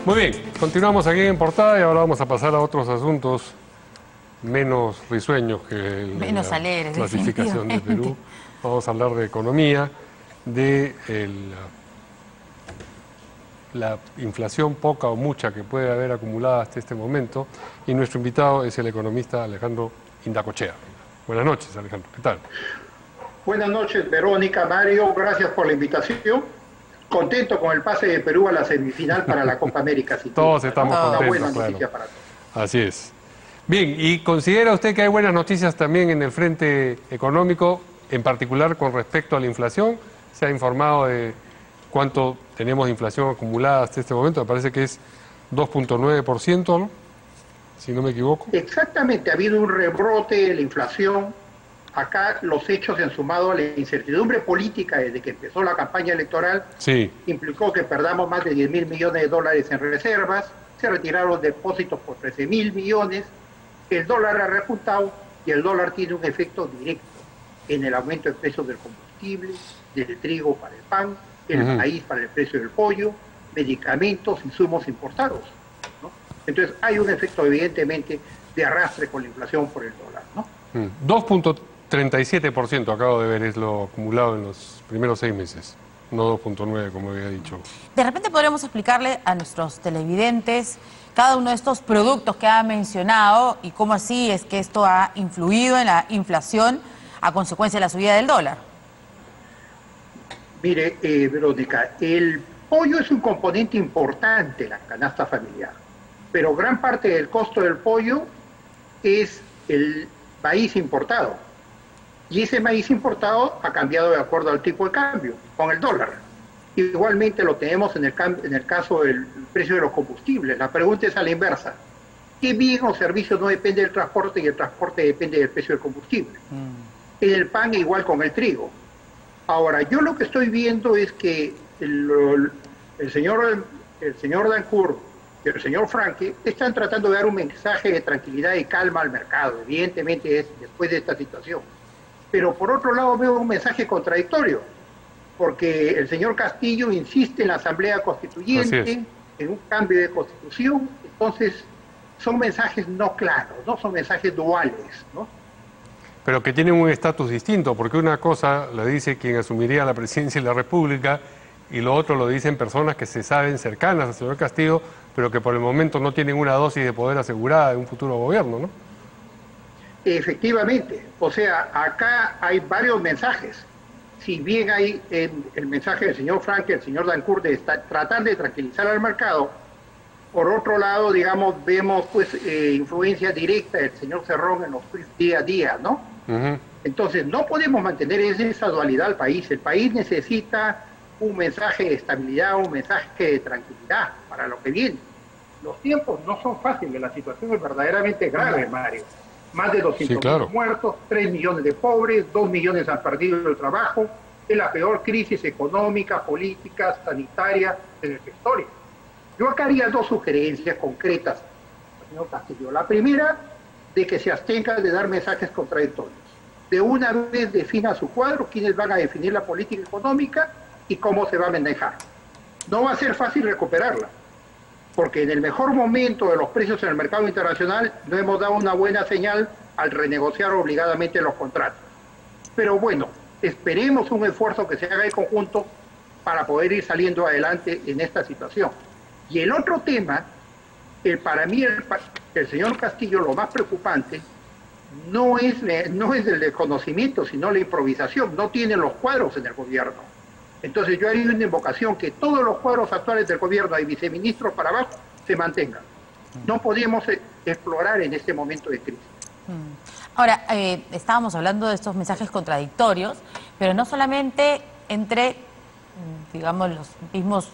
Muy bien, continuamos aquí en Portada y ahora vamos a pasar a otros asuntos menos risueños que menos la alegres, clasificación de Perú. Vamos a hablar de economía, de la inflación poca o mucha que puede haber acumulada hasta este momento. Y nuestro invitado es el economista Alejandro Indacochea. Buenas noches, Alejandro. ¿Qué tal? Buenas noches, Verónica, Mario. Gracias por la invitación. Contento con el pase de Perú a la semifinal para la Copa América. Todos estamos contentos, una buena claro. noticia para todos. Así es. Bien, ¿y considera usted que hay buenas noticias también en el frente económico, en particular con respecto a la inflación? ¿Se ha informado de cuánto tenemos de inflación acumulada hasta este momento? Me parece que es 2.9%, ¿no? Si no me equivoco. Exactamente, ha habido un rebrote de la inflación. Acá los hechos se han sumado a la incertidumbre política desde que empezó la campaña electoral. Sí. Implicó que perdamos más de 10.000 millones de dólares en reservas, se retiraron depósitos por 13.000 millones, el dólar ha repuntado y el dólar tiene un efecto directo en el aumento de precios del combustible, del trigo para el pan, el maíz para el precio del pollo, medicamentos, insumos importados, ¿no? Entonces hay un efecto evidentemente de arrastre con la inflación por el dólar, ¿no? 2.37% acabo de ver es lo acumulado en los primeros 6 meses, no 2.9 como había dicho. De repente podríamos explicarle a nuestros televidentes cada uno de estos productos que ha mencionado y cómo así es que esto ha influido en la inflación a consecuencia de la subida del dólar. Mire, Verónica, el pollo es un componente importante en la canasta familiar, pero gran parte del costo del pollo es el maíz importado. Y ese maíz importado ha cambiado de acuerdo al tipo de cambio, con el dólar. Igualmente lo tenemos en el caso del precio de los combustibles. La pregunta es a la inversa. ¿Qué bien o servicio no depende del transporte y el transporte depende del precio del combustible? En el pan igual con el trigo. Ahora, yo lo que estoy viendo es que el señor Dancourt y el señor Franke están tratando de dar un mensaje de tranquilidad y calma al mercado. Evidentemente es después de esta situación. Pero por otro lado veo un mensaje contradictorio, porque el señor Castillo insiste en la Asamblea Constituyente, en un cambio de constitución. Entonces son mensajes no claros, ¿no? Son mensajes duales, ¿no? Pero que tienen un estatus distinto, porque una cosa la dice quien asumiría la presidencia de la República y lo otro lo dicen personas que se saben cercanas al señor Castillo, pero que por el momento no tienen una dosis de poder asegurada de un futuro gobierno, ¿no? Efectivamente, o sea, acá hay varios mensajes. Si bien hay el mensaje del señor Frank y el señor Dancourt de tratar de tranquilizar al mercado, por otro lado, digamos, vemos pues influencia directa del señor Cerrón en los día a día, ¿no? Entonces, no podemos mantener esa dualidad al país. El país necesita un mensaje de estabilidad, un mensaje de tranquilidad para lo que viene. Los tiempos no son fáciles, la situación es verdaderamente grave, Mario. Más de 200.000 muertos, 3 millones de pobres, 2 millones han perdido el trabajo. Es la peor crisis económica, política, sanitaria de nuestra historia. Yo acá haría 2 sugerencias concretas al señor Castillo. La primera, de que se abstenga de dar mensajes contradictorios. De una vez defina su cuadro, quiénes van a definir la política económica y cómo se va a manejar. No va a ser fácil recuperarla, porque en el mejor momento de los precios en el mercado internacional no hemos dado una buena señal al renegociar obligadamente los contratos. Pero bueno, esperemos un esfuerzo que se haga en conjunto para poder ir saliendo adelante en esta situación. Y el otro tema, para mí el señor Castillo lo más preocupante no es el desconocimiento, sino la improvisación. No tiene los cuadros en el gobierno. Entonces yo haría una invocación que todos los cuadros actuales del gobierno y viceministros para abajo se mantengan. No podemos explorar en este momento de crisis. Ahora, estábamos hablando de estos mensajes contradictorios, pero no solamente entre, digamos, los mismos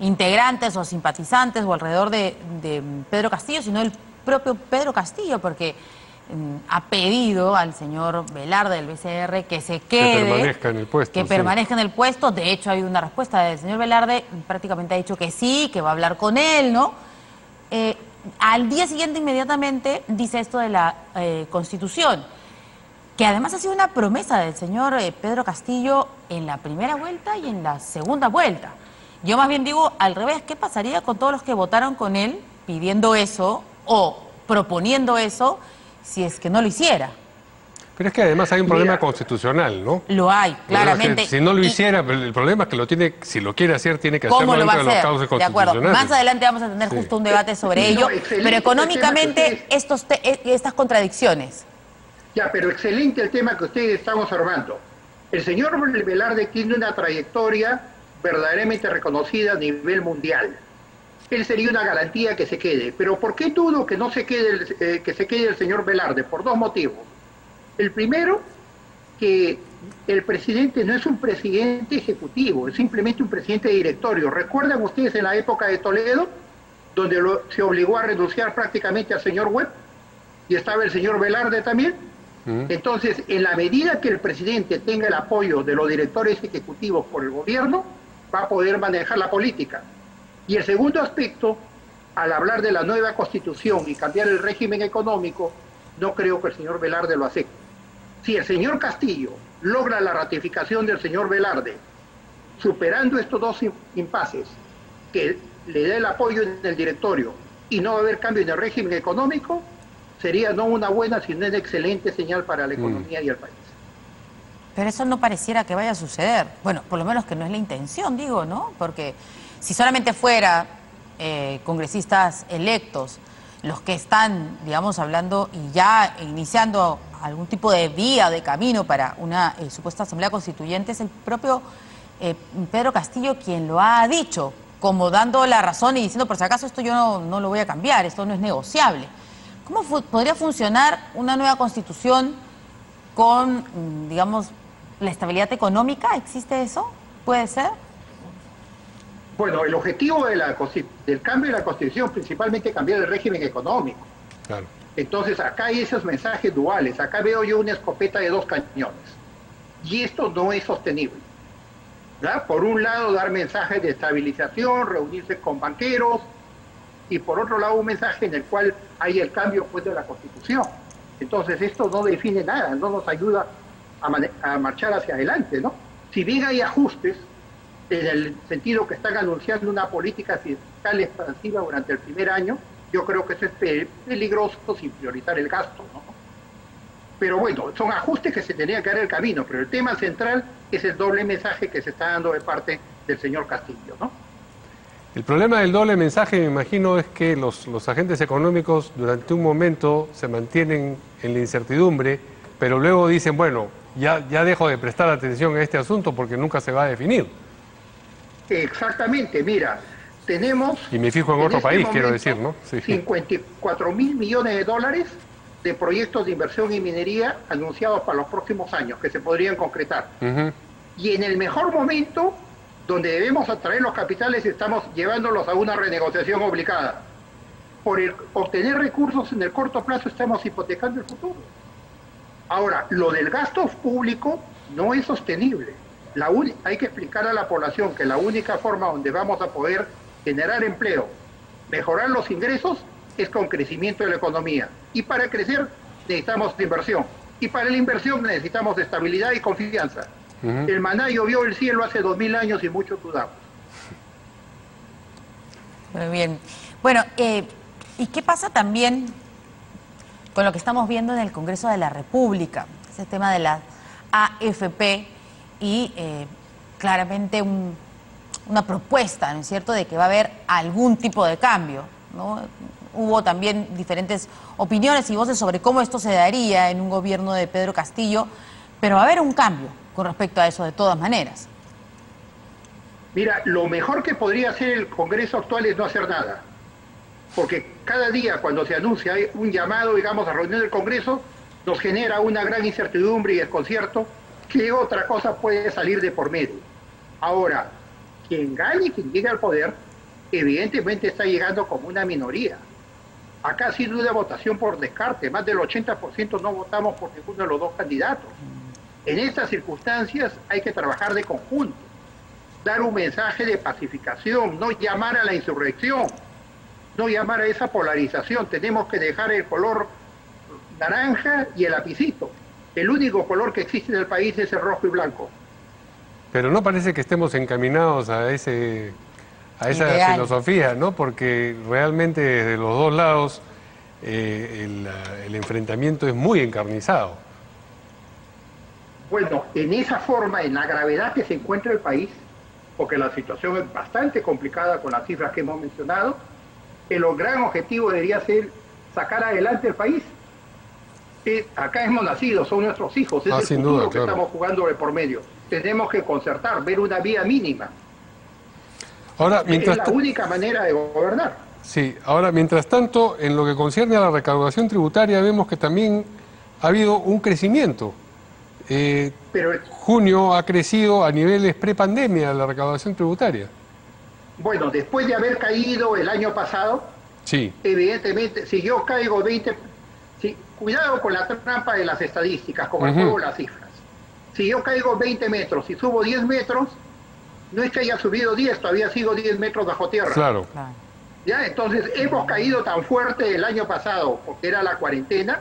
integrantes o simpatizantes o alrededor de Pedro Castillo, sino el propio Pedro Castillo, porque ha pedido al señor Velarde del BCR que se quede, que permanezca en el puesto. Que permanezca en el puesto. De hecho, hay una respuesta del señor Velarde, prácticamente ha dicho que sí, que va a hablar con él, ¿no? Al día siguiente, inmediatamente, dice esto de la Constitución, que además ha sido una promesa del señor Pedro Castillo en la primera vuelta y en la segunda vuelta. Yo más bien digo al revés, ¿qué pasaría con todos los que votaron con él pidiendo eso o proponiendo eso si es que no lo hiciera? Pero es que además hay un problema Mira, constitucional, ¿no? Lo hay, claramente. Si no lo Y- hiciera, el problema es que lo tiene, si lo quiere hacer, tiene que hacerlo ¿Cómo lo va a dentro de los hacer? cauces De acuerdo. constitucionales. Más adelante vamos a tener Sí. justo un debate sobre ello. No, excelente Pero el tema que económicamente, ustedes- estas contradicciones. Ya, pero excelente el tema que ustedes están observando. El señor Velarde tiene una trayectoria verdaderamente reconocida a nivel mundial. Él sería una garantía que se quede. Pero ¿por qué dudo que no se quede que se quede el señor Velarde? Por dos motivos. El primero, que el presidente no es un presidente ejecutivo, es simplemente un presidente de directorio. ¿Recuerdan ustedes en la época de Toledo, donde se obligó a renunciar prácticamente al señor Webb? Y estaba el señor Velarde también. Entonces, en la medida que el presidente tenga el apoyo de los directores ejecutivos por el gobierno, va a poder manejar la política. Y el segundo aspecto, al hablar de la nueva constitución y cambiar el régimen económico, no creo que el señor Velarde lo acepte. Si el señor Castillo logra la ratificación del señor Velarde, superando estos dos impases, que le dé el apoyo en el directorio y no va a haber cambio en el régimen económico, sería no una buena, sino una excelente señal para la economía y el país. Pero eso no pareciera que vaya a suceder. Bueno, por lo menos que no es la intención, digo, ¿no? Porque si solamente fuera congresistas electos los que están, digamos, hablando y ya iniciando algún tipo de vía, de camino para una supuesta asamblea constituyente, es el propio Pedro Castillo quien lo ha dicho, como dando la razón y diciendo, por si acaso esto yo no lo voy a cambiar, esto no es negociable. ¿Cómo podría funcionar una nueva constitución con, digamos, la estabilidad económica? ¿Existe eso? ¿Puede ser? Bueno, el objetivo del cambio de la Constitución es principalmente cambiar el régimen económico. Claro. Entonces, acá hay esos mensajes duales. Acá veo yo una escopeta de dos cañones. Y esto no es sostenible. ¿Verdad? Por un lado, dar mensajes de estabilización, reunirse con banqueros, y por otro lado, un mensaje en el cual hay el cambio pues, de la Constitución. Entonces, esto no define nada, no nos ayuda a marchar hacia adelante, ¿no? Si bien hay ajustes, en el sentido que están anunciando una política fiscal expansiva durante el primer año, yo creo que eso es peligroso sin priorizar el gasto, ¿no? Pero bueno, son ajustes que se tenían que dar el camino, pero el tema central es el doble mensaje que se está dando de parte del señor Castillo, ¿no? El problema del doble mensaje, me imagino, es que los agentes económicos durante un momento se mantienen en la incertidumbre, pero luego dicen, bueno, ya dejo de prestar atención a este asunto porque nunca se va a definir. Exactamente, mira, tenemos... Y me fijo en otro país, quiero decir, ¿no? Sí. 54 mil millones de dólares de proyectos de inversión en minería anunciados para los próximos años, que se podrían concretar. Y en el mejor momento, donde debemos atraer los capitales, estamos llevándolos a una renegociación obligada. Por obtener recursos en el corto plazo, estamos hipotecando el futuro. Ahora, lo del gasto público no es sostenible. Hay que explicar a la población que la única forma donde vamos a poder generar empleo, mejorar los ingresos, es con crecimiento de la economía. Y para crecer necesitamos inversión. Y para la inversión necesitamos estabilidad y confianza. El maná llovió el cielo hace 2000 años y muchos dudamos. Muy bien. Bueno, ¿y qué pasa también con lo que estamos viendo en el Congreso de la República? Ese tema de la AFP y claramente una propuesta, ¿no es cierto?, de que va a haber algún tipo de cambio, ¿no? Hubo también diferentes opiniones y voces sobre cómo esto se daría en un gobierno de Pedro Castillo, pero va a haber un cambio con respecto a eso de todas maneras. Mira, lo mejor que podría hacer el Congreso actual es no hacer nada. Porque cada día cuando se anuncia un llamado, digamos, a reunión del Congreso, nos genera una gran incertidumbre y desconcierto. ¿Qué otra cosa puede salir de por medio? Ahora, quien gane, quien llegue al poder, evidentemente está llegando como una minoría. Acá ha sido una votación por descarte, más del 80% no votamos por ninguno de los dos candidatos. En estas circunstancias hay que trabajar de conjunto, dar un mensaje de pacificación, no llamar a la insurrección, no llamar a esa polarización. Tenemos que dejar el color naranja y el lapicito. El único color que existe en el país es el rojo y blanco. Pero no parece que estemos encaminados a ese a esa Ideal. filosofía, ¿no? Porque realmente desde los dos lados el enfrentamiento es muy encarnizado. Bueno, en esa forma, en la gravedad que se encuentra el país, porque la situación es bastante complicada con las cifras que hemos mencionado, el gran objetivo debería ser sacar adelante el país. Acá hemos nacido, son nuestros hijos, es el sin futuro duda, que claro. estamos jugando de por medio. Tenemos que concertar, ver una vía mínima. Ahora, Es la única manera de gobernar. Sí, ahora, mientras tanto, en lo que concierne a la recaudación tributaria, vemos que también ha habido un crecimiento. Pero, Junio ha crecido a niveles prepandemia la recaudación tributaria. bueno, después de haber caído el año pasado, Sí. evidentemente, si yo caigo 20... Sí, cuidado con la trampa de las estadísticas, como el juego de las cifras. Si yo caigo 20 metros y subo 10 metros, no es que haya subido 10, todavía sigo 10 metros bajo tierra. Claro. ¿Ya? Entonces, hemos caído tan fuerte el año pasado, porque era la cuarentena,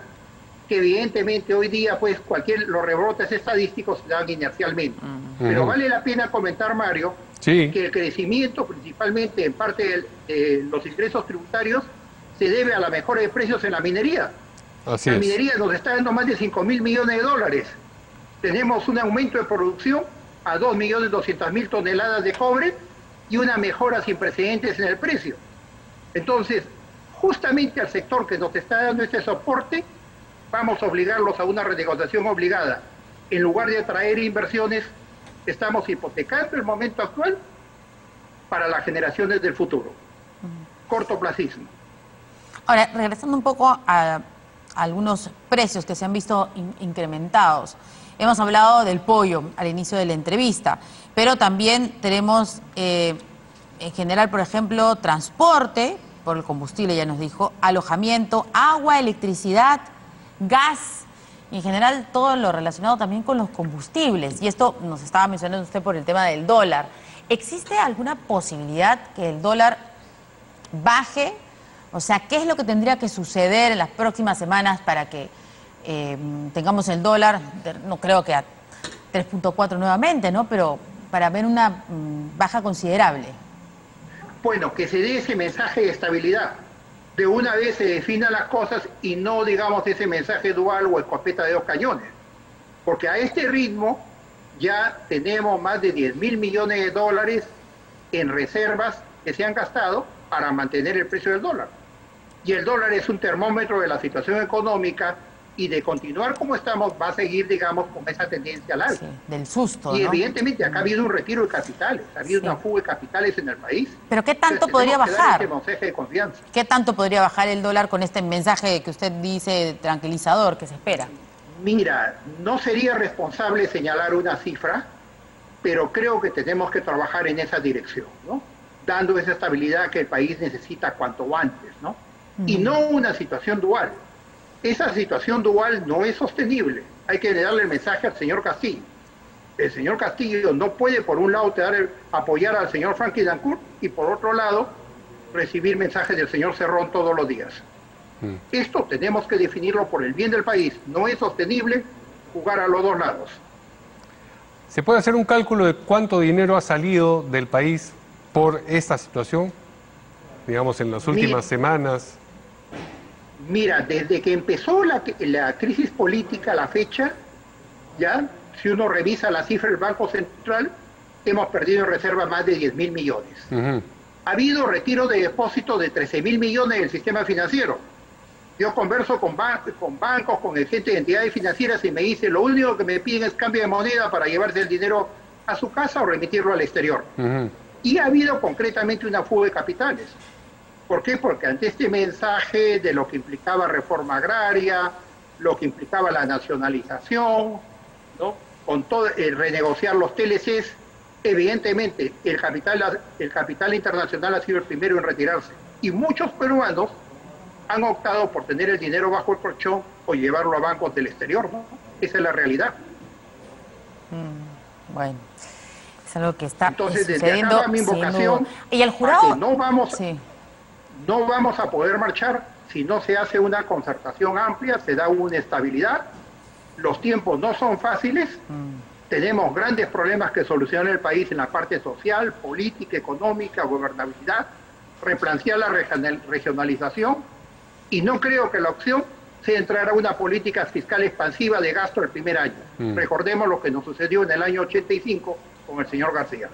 que evidentemente hoy día, pues, los rebrotes estadísticos se dan inercialmente. Pero vale la pena comentar, Mario, Sí. que el crecimiento, principalmente en parte de los ingresos tributarios, se debe a la mejora de precios en la minería. Así La es. minería nos está dando más de 5.000 millones de dólares. Tenemos un aumento de producción a 2.200.000 toneladas de cobre y una mejora sin precedentes en el precio. Entonces, justamente al sector que nos está dando este soporte, vamos a obligarlos a una renegociación obligada. En lugar de atraer inversiones, estamos hipotecando el momento actual para las generaciones del futuro. Cortoplacismo. Ahora, regresando un poco a algunos precios que se han visto incrementados. Hemos hablado del pollo al inicio de la entrevista, pero también tenemos en general, por ejemplo, transporte por el combustible, ya nos dijo, alojamiento, agua, electricidad, gas, y en general todo lo relacionado también con los combustibles. Y esto nos estaba mencionando usted por el tema del dólar. ¿Existe alguna posibilidad que el dólar baje? O sea, ¿qué es lo que tendría que suceder en las próximas semanas para que tengamos el dólar, no creo que a 3.4 nuevamente, ¿no? Pero para ver una baja considerable. Bueno, que se dé ese mensaje de estabilidad. De una vez se definan las cosas y no, digamos, ese mensaje dual o escopeta de dos cañones. Porque a este ritmo ya tenemos más de 10.000 millones de dólares en reservas que se han gastado para mantener el precio del dólar. Y el dólar es un termómetro de la situación económica y de continuar como estamos va a seguir, digamos, con esa tendencia al alza. Sí, del susto, Y ¿no? evidentemente acá ha habido un retiro de capitales, ha habido una fuga de capitales en el país. Pero ¿qué tanto Entonces, podría tenemos que dar bajar? este mensaje de confianza. ¿Qué tanto podría bajar el dólar con este mensaje que usted dice tranquilizador que se espera? Mira, no sería responsable señalar una cifra, pero creo que tenemos que trabajar en esa dirección, ¿no? Dando esa estabilidad que el país necesita cuanto antes, ¿no? Y no una situación dual. Esa situación dual no es sostenible. Hay que darle el mensaje al señor Castillo. El señor Castillo no puede, por un lado, apoyar al señor Franklin Dancourt y, por otro lado, recibir mensajes del señor Cerrón todos los días. Esto tenemos que definirlo por el bien del país. No es sostenible jugar a los dos lados. ¿Se puede hacer un cálculo de cuánto dinero ha salido del país por esta situación? Digamos, en las últimas semanas. Mira, desde que empezó la crisis política a la fecha, ya, si uno revisa la cifra del Banco Central, hemos perdido en reserva más de 10.000 millones. Ha habido retiro de depósitos de 13.000 millones del sistema financiero. Yo converso con bancos, con gente de entidades financieras y me dice, lo único que me piden es cambio de moneda para llevarse el dinero a su casa o remitirlo al exterior. Y ha habido concretamente una fuga de capitales. ¿Por qué? Porque ante este mensaje de lo que implicaba reforma agraria, lo que implicaba la nacionalización, ¿no? Con todo renegociar los TLCs, evidentemente el capital internacional ha sido el primero en retirarse. Y muchos peruanos han optado por tener el dinero bajo el colchón o llevarlo a bancos del exterior, ¿no? Esa es la realidad. Bueno, es algo que está Entonces, desde sucediendo. acá va mi invocación. Y el jurado... No vamos a poder marchar si no se hace una concertación amplia, se da una estabilidad. Los tiempos no son fáciles tenemos grandes problemas que solucionar en el país en la parte social, política, económica, gobernabilidad, replantear la regionalización, y no creo que la opción sea entrar a una política fiscal expansiva de gasto el primer año. Recordemos lo que nos sucedió en el año 85 con el señor García.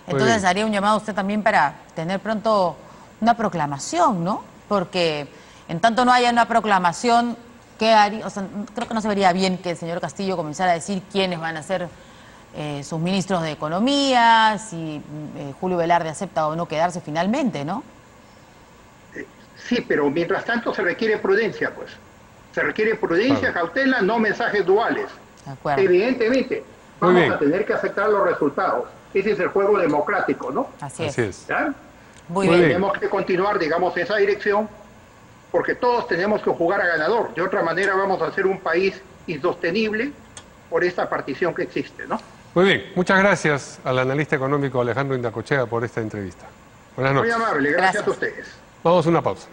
Entonces haría un llamado a usted también para tener pronto una proclamación, ¿no? Porque en tanto no haya una proclamación, ¿qué haría? O sea, creo que no se vería bien que el señor Castillo comenzara a decir quiénes van a ser sus ministros de Economía, si Julio Velarde acepta o no quedarse finalmente, ¿no? Sí, pero mientras tanto se requiere prudencia, pues. Se requiere prudencia, cautela, no mensajes duales. De acuerdo. Evidentemente, vamos a tener que aceptar los resultados. Ese es el juego democrático, ¿no? Así es. ¿Ya? Muy bien. Tenemos que continuar, digamos, en esa dirección, porque todos tenemos que jugar a ganador. De otra manera vamos a ser un país insostenible por esta partición que existe, ¿no? Muy bien, muchas gracias al analista económico Alejandro Indacochea por esta entrevista. Buenas noches. Muy amable, gracias a ustedes. Vamos a una pausa.